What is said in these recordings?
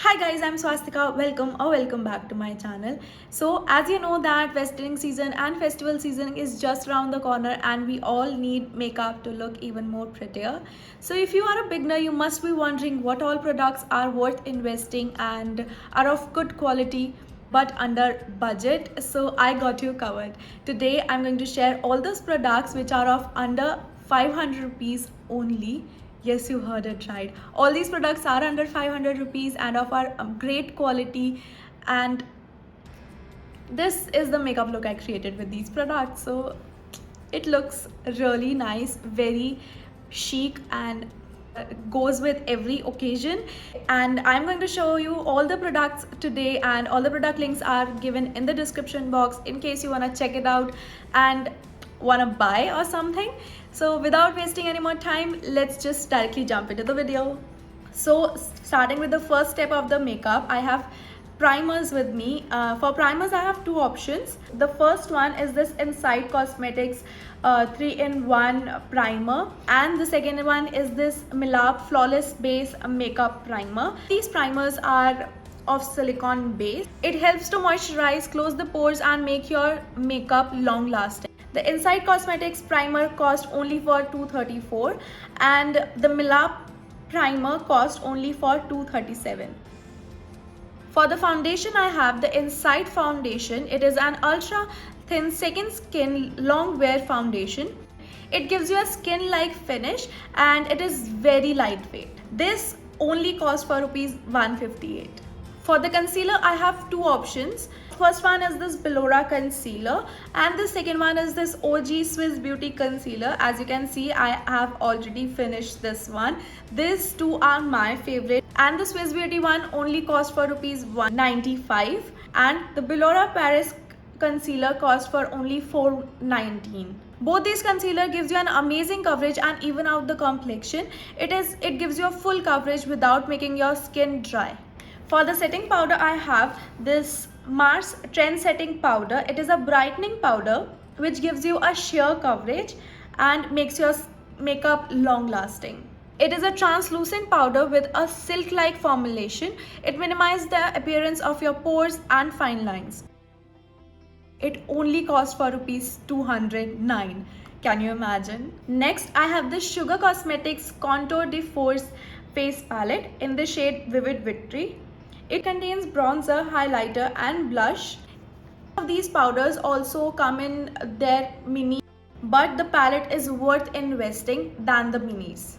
Hi guys, I'm Swastika. Welcome back to my channel. So as you know that wedding season and festival season is just around the corner and we all need makeup to look even more prettier. So if you are a beginner, you must be wondering what all products are worth investing and are of good quality but under budget. So I got you covered. Today I'm going to share all those products which are of under 500 rupees only. Yes, you heard it right. All these products are under 500 rupees and of our great quality, and this is the makeup look I created with these products. So it looks really nice, very chic, and goes with every occasion. And I'm going to show you all the products today, and all the product links are given in the description box in case you want to check it out and want to buy or something. So without wasting any more time, let's just directly jump into the video. So starting with the first step of the makeup, I have primers with me. For primers I have two options. The first one is this Inside Cosmetics 3-in-1 primer, and the second one is this Milab Flawless Base Makeup Primer. These primers are of silicone base. It helps to moisturize, close the pores, and make your makeup long lasting. The Inside Cosmetics primer cost only for 234 and the Milab primer cost only for 237. For the foundation, I have the Inside foundation. It is an ultra thin second skin long wear foundation. It gives you a skin like finish and it is very lightweight. This only costs for rupees 158. For the concealer, I have two options. First one is this Bellora concealer and the second one is this OG Swiss Beauty concealer. As you can see, I have already finished this one. These two are my favorite, and the Swiss Beauty one only cost for rupees 195 and the Bellora Paris concealer cost for only 419. Both these concealer gives you an amazing coverage and even out the complexion. It gives you a full coverage without making your skin dry. For the setting powder, I have this Mars Trend Setting Powder. It is a brightening powder which gives you a sheer coverage and makes your makeup long lasting. It is a translucent powder with a silk-like formulation. It minimizes the appearance of your pores and fine lines. It only costs for rupees 209. Can you imagine? Next, I have the Sugar Cosmetics Contour de Force Face Palette in the shade Vivid Victory. It contains bronzer, highlighter and blush. Some of these powders also come in their mini, but the palette is worth investing than the minis.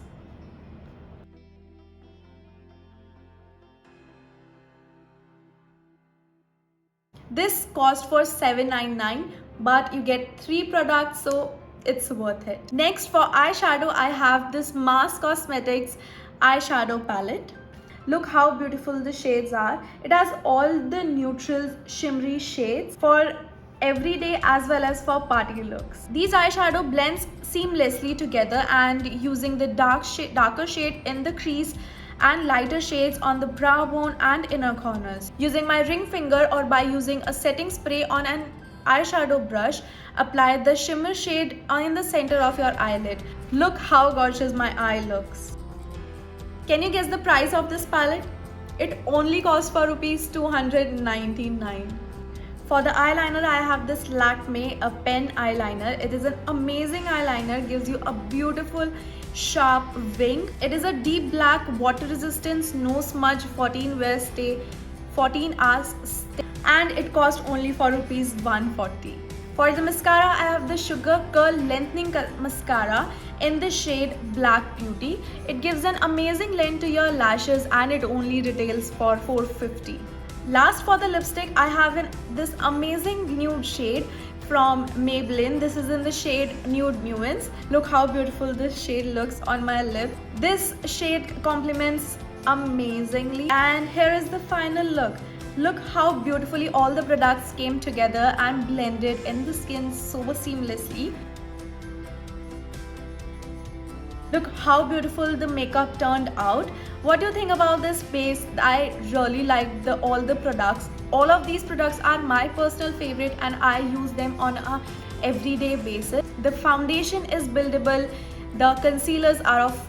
This cost for 799, but you get 3 products, so it's worth it. Next, for eyeshadow, I have this Mars Cosmetics eyeshadow palette. Look how beautiful the shades are. It has all the neutral shimmery shades for everyday as well as for party looks. These eyeshadow blends seamlessly together, and using the darker shade in the crease and lighter shades on the brow bone and inner corners. Using my ring finger or by using a setting spray on an eyeshadow brush, apply the shimmer shade in the center of your eyelid. Look how gorgeous my eye looks. Can you guess the price of this palette? It only costs for rupees 299. For the eyeliner, I have this Lakme a pen eyeliner. It is an amazing eyeliner, gives you a beautiful sharp wing. It is a deep black, water resistance, no smudge, 14 hours stay, and it costs only for rupees 140. For the mascara, I have the Sugar Curl Lengthening Mascara in the shade Black Beauty. It gives an amazing length to your lashes and it only retails for 450. Last, for the lipstick, I have this amazing nude shade from Maybelline. This is in the shade Nude Nuance. Look how beautiful this shade looks on my lip. This shade complements amazingly, and here is the final look. Look how beautifully all the products came together and blended in the skin so seamlessly. Look how beautiful the makeup turned out. What do you think about this base? I really like all the products. All of these products are my personal favorite and I use them on a everyday basis. The foundation is buildable. The concealers are of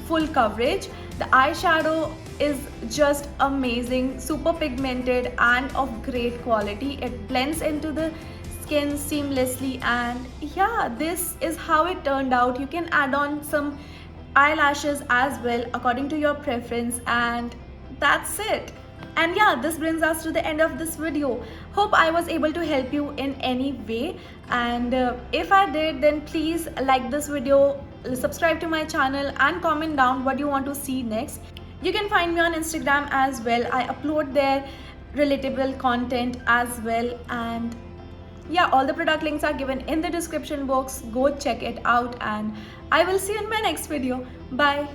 full coverage. The eyeshadow is just amazing, super pigmented and of great quality. It blends into the skin seamlessly, and yeah, this is how it turned out. You can add on some eyelashes as well according to your preference, and that's it. And yeah, this brings us to the end of this video. Hope I was able to help you in any way, and if I did, then please like this video, subscribe to my channel, and comment down what you want to see next. You can find me on Instagram as well. I upload there relatable content as well, and yeah, all the product links are given in the description box. Go check it out, and I will see you in my next video. Bye.